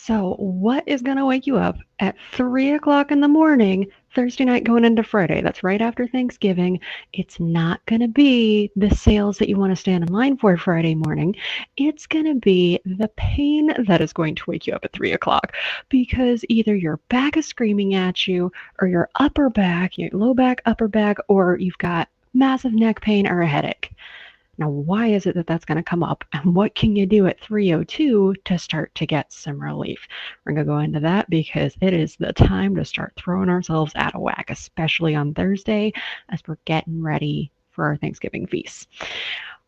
So, what is going to wake you up at 3 o'clock in the morning, Thursday night going into Friday? That's right after Thanksgiving. It's not going to be the sales that you want to stand in line for Friday morning. It's going to be the pain that is going to wake you up at 3 o'clock because either your back is screaming at you, or your upper back, your low back, upper back, or you've got massive neck pain or a headache. Now, why is it that that's going to come up, and what can you do at 3:02 to start to get some relief? We're going to go into that because it is the time to start throwing ourselves out of whack, especially on Thursday as we're getting ready for our Thanksgiving feast.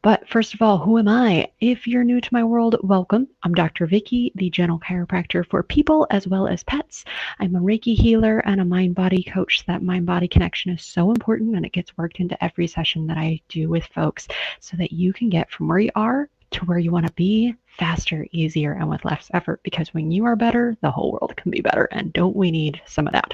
But first of all, who am I? If you're new to my world, welcome. I'm Dr. Vicky, the general chiropractor for people as well as pets. I'm a Reiki healer and a mind-body coach. That mind-body connection is so important, and it gets worked into every session that I do with folks so that you can get from where you are to where you want to be faster, easier, and with less effort. Because when you are better, the whole world can be better. And don't we need some of that?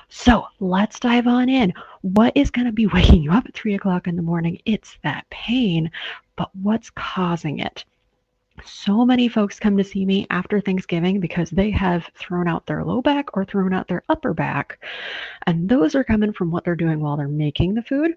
So let's dive on in. What is going to be waking you up at 3 o'clock in the morning? It's that pain, but what's causing it? So many folks come to see me after Thanksgiving because they have thrown out their low back or thrown out their upper back. And those are coming from what they're doing while they're making the food.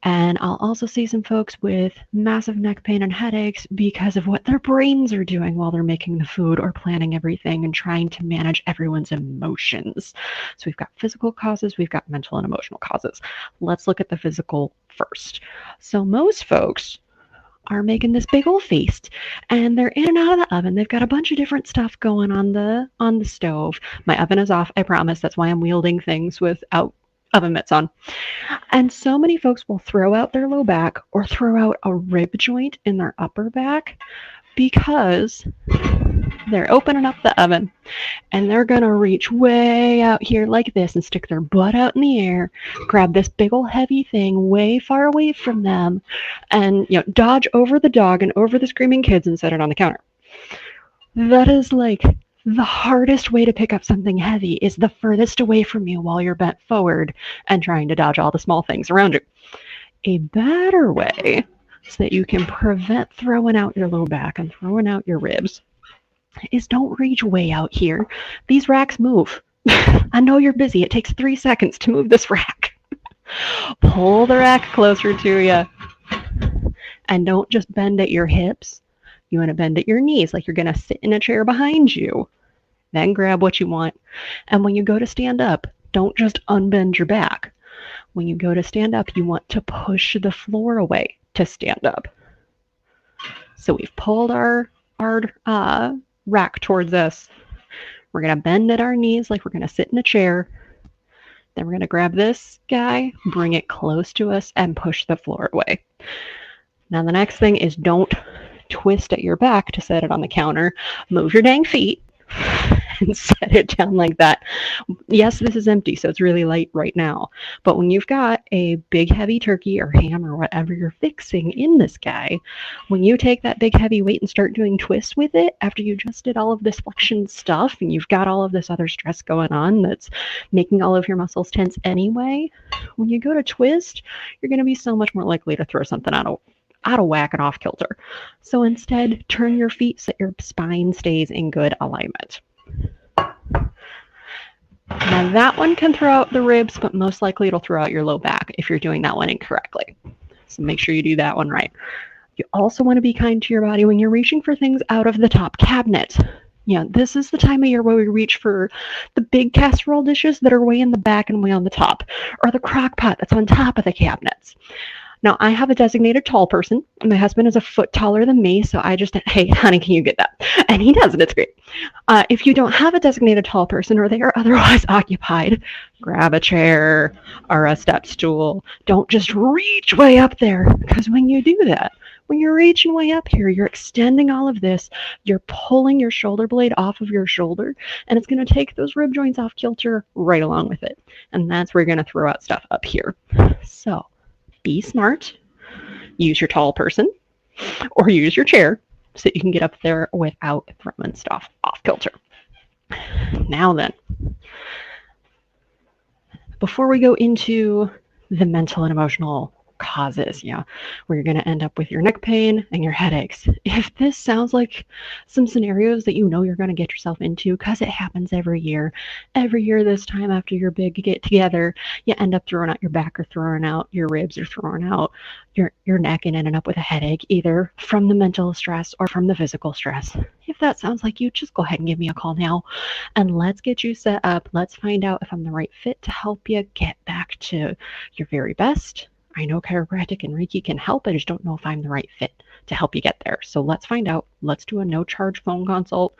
And I'll also see some folks with massive neck pain and headaches because of what their brains are doing while they're making the food or planning everything and trying to manage everyone's emotions. So we've got physical causes, we've got mental and emotional causes. Let's look at the physical first. So most folks are making this big old feast, and they're in and out of the oven. They've got a bunch of different stuff going on the stove. My oven is off, I promise. That's why I'm wielding things without oven mitts on. And so many folks will throw out their low back or throw out a rib joint in their upper back because they're opening up the oven and they're going to reach way out here like this and stick their butt out in the air, grab this big old heavy thing way far away from them, and dodge over the dog and over the screaming kids and set it on the counter. That is like the hardest way to pick up something heavy, is the furthest away from you while you're bent forward and trying to dodge all the small things around you. A better way so that you can prevent throwing out your low back and throwing out your ribs is don't reach way out here. These racks move. I know you're busy. It takes 3 seconds to move this rack. Pull the rack closer to you. And don't just bend at your hips. You want to bend at your knees like you're going to sit in a chair behind you. Then grab what you want. And when you go to stand up, don't just unbend your back. When you go to stand up, you want to push the floor away to stand up. So we've pulled our rack towards us. We're going to bend at our knees like we're going to sit in a chair. Then we're going to grab this guy, bring it close to us, and push the floor away. Now the next thing is don't twist at your back to set it on the counter. Move your dang feet and set it down like that. Yes, this is empty, so it's really light right now. But when you've got a big heavy turkey or ham or whatever you're fixing in this guy, when you take that big heavy weight and start doing twists with it after you just did all of this flexion stuff and you've got all of this other stress going on that's making all of your muscles tense anyway, when you go to twist, you're going to be so much more likely to throw something out of whack and off kilter. So instead, turn your feet so your spine stays in good alignment. Now that one can throw out the ribs, but most likely it'll throw out your low back if you're doing that one incorrectly. So make sure you do that one right. You also want to be kind to your body when you're reaching for things out of the top cabinet. This is the time of year where we reach for the big casserole dishes that are way in the back and way on the top, or the crock pot that's on top of the cabinets. Now, I have a designated tall person. My husband is a foot taller than me, so I just, hey, honey, can you get that? And he does, and it's great. If you don't have a designated tall person or they are otherwise occupied, grab a chair or a step stool. Don't just reach way up there, because when you do that, when you're reaching way up here, you're extending all of this. You're pulling your shoulder blade off of your shoulder, and it's going to take those rib joints off kilter right along with it. And that's where you're going to throw out stuff up here. So be smart, use your tall person, or use your chair so that you can get up there without throwing stuff off kilter. Now then, before we go into the mental and emotional causes, where you're going to end up with your neck pain and your headaches. If this sounds like some scenarios that you know you're going to get yourself into, because it happens every year this time after your big get together, you end up throwing out your back or throwing out your ribs or throwing out your neck and ending up with a headache, either from the mental stress or from the physical stress. If that sounds like you, just go ahead and give me a call now and let's get you set up. Let's find out if I'm the right fit to help you get back to your very best. I know chiropractic and Reiki can help. I just don't know if I'm the right fit to help you get there. So let's find out. Let's do a no charge phone consult.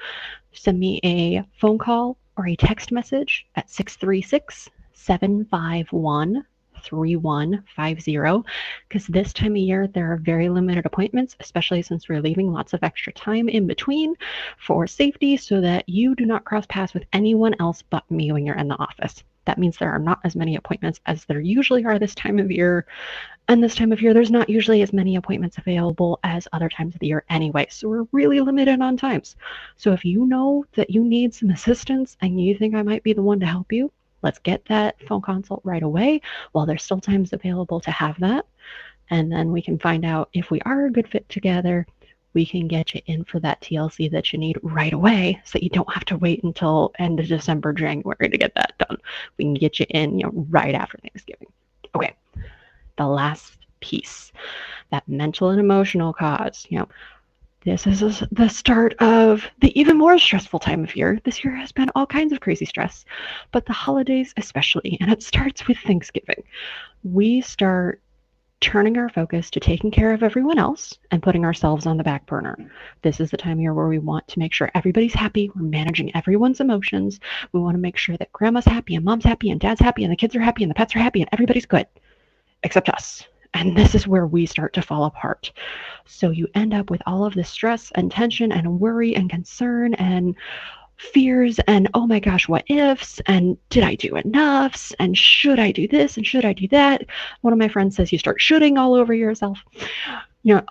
Send me a phone call or a text message at 636 751 3150, because this time of year there are very limited appointments, especially since we're leaving lots of extra time in between for safety so that you do not cross paths with anyone else but me when you're in the office. That means there are not as many appointments as there usually are this time of year. And this time of year, there's not usually as many appointments available as other times of the year anyway. So we're really limited on times. So if you know that you need some assistance and you think I might be the one to help you, let's get that phone consult right away while there's still times available to have that. And then we can find out if we are a good fit together. We can get you in for that TLC that you need right away so that you don't have to wait until end of December, January to get that done. We can get you in, right after Thanksgiving. Okay, the last piece, that mental and emotional cause, this is the start of the even more stressful time of year. This year has been all kinds of crazy stress, but the holidays especially, and it starts with Thanksgiving. We start turning our focus to taking care of everyone else and putting ourselves on the back burner. This is the time of year where we want to make sure everybody's happy. We're managing everyone's emotions. We want to make sure that grandma's happy and mom's happy and dad's happy and the kids are happy and the pets are happy and everybody's good, except us. And this is where we start to fall apart. So you end up with all of this stress and tension and worry and concern and fears and, oh my gosh, what ifs, and did I do enough, and should I do this and should I do that. One of my friends says you start shooting all over yourself.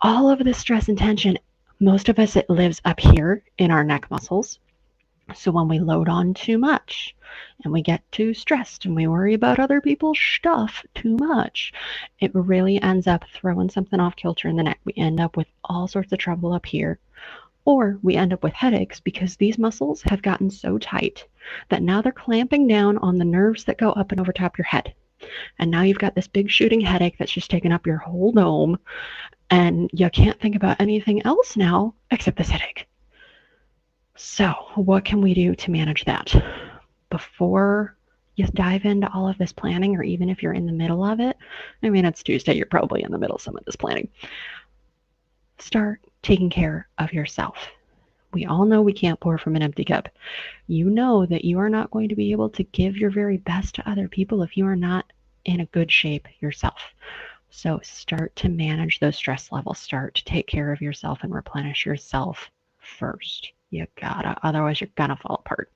All of this stress and tension, most of us, it lives up here in our neck muscles. So when we load on too much and we get too stressed and we worry about other people's stuff too much, it really ends up throwing something off kilter in the neck. We end up with all sorts of trouble up here. Or we end up with headaches because these muscles have gotten so tight that now they're clamping down on the nerves that go up and over top your head. And now you've got this big shooting headache that's just taken up your whole dome, and you can't think about anything else now except this headache. So what can we do to manage that? Before you dive into all of this planning, or even if you're in the middle of it, it's Tuesday, you're probably in the middle of some of this planning. Start taking care of yourself. We all know we can't pour from an empty cup. You know that you are not going to be able to give your very best to other people if you are not in a good shape yourself. So start to manage those stress levels. Start to take care of yourself and replenish yourself first. You gotta, otherwise you're gonna fall apart.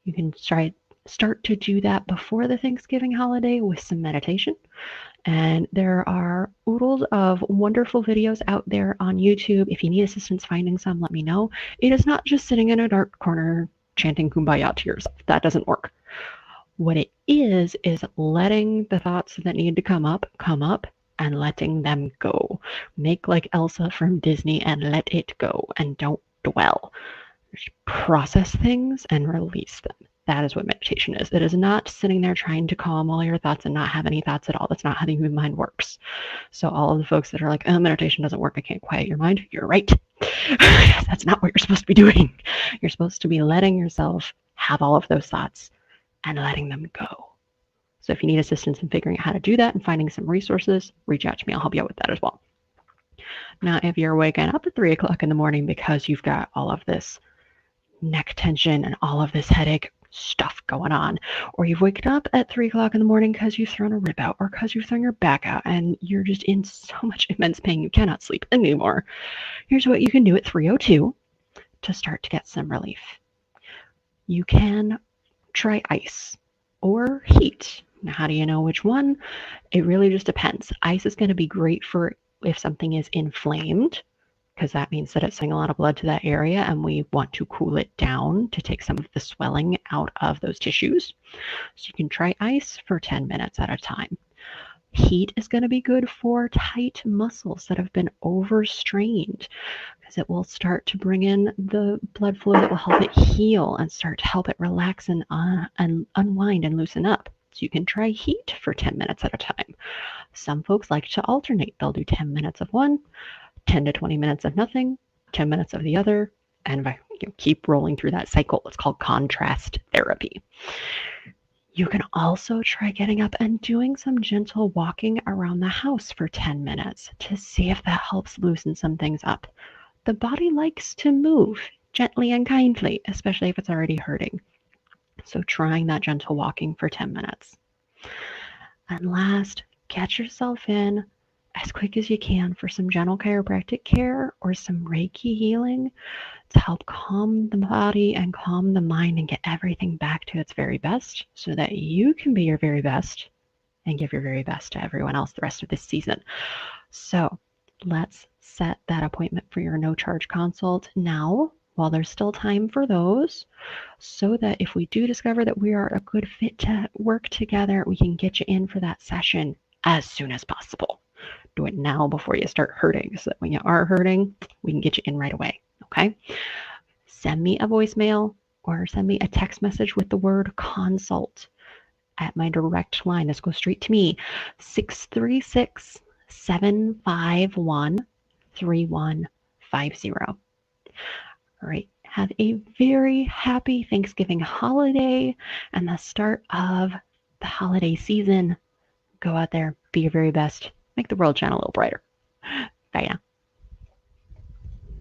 You can start to do that before the Thanksgiving holiday with some meditation. And there are oodles of wonderful videos out there on YouTube. If you need assistance finding some, let me know. It is not just sitting in a dark corner chanting kumbaya to yourself. That doesn't work. What it is letting the thoughts that need to come up and letting them go. Make like Elsa from Disney and let it go and don't dwell. Just process things and release them. That is what meditation is. It is not sitting there trying to calm all your thoughts and not have any thoughts at all. That's not how the human mind works. So all of the folks that are like, oh, meditation doesn't work, I can't quiet your mind, you're right. That's not what you're supposed to be doing. You're supposed to be letting yourself have all of those thoughts and letting them go. So if you need assistance in figuring out how to do that and finding some resources, reach out to me. I'll help you out with that as well. Now, if you're waking up at 3 o'clock in the morning because you've got all of this neck tension and all of this headache stuff going on, or you've waken up at 3 o'clock in the morning because you've thrown a rib out or because you've thrown your back out and you're just in so much immense pain you cannot sleep anymore, here's what you can do at 3:02 to start to get some relief. You can try ice or heat. Now, how do you know which one? It really just depends. Ice is going to be great for if something is inflamed, because that means that it's sending a lot of blood to that area and we want to cool it down to take some of the swelling out of those tissues. So you can try ice for 10 minutes at a time. Heat is going to be good for tight muscles that have been overstrained because it will start to bring in the blood flow that will help it heal and start to help it relax and unwind and loosen up. So you can try heat for 10 minutes at a time. Some folks like to alternate. They'll do 10 minutes of one, 10 to 20 minutes of nothing, 10 minutes of the other, and keep rolling through that cycle. It's called contrast therapy. You can also try getting up and doing some gentle walking around the house for 10 minutes to see if that helps loosen some things up. The body likes to move gently and kindly, especially if it's already hurting. So trying that gentle walking for 10 minutes. And last, get yourself in as quick as you can for some gentle chiropractic care or some Reiki healing to help calm the body and calm the mind and get everything back to its very best so that you can be your very best and give your very best to everyone else the rest of this season. So let's set that appointment for your no charge consult now while there's still time for those, so that if we do discover that we are a good fit to work together, we can get you in for that session as soon as possible. Do it now before you start hurting so that when you are hurting, we can get you in right away. Okay? Send me a voicemail or send me a text message with the word consult at my direct line. This goes straight to me, 636-751-3150. All right. Have a very happy Thanksgiving holiday and the start of the holiday season. Go out there, be your very best, make the world shine a little brighter. Bye now.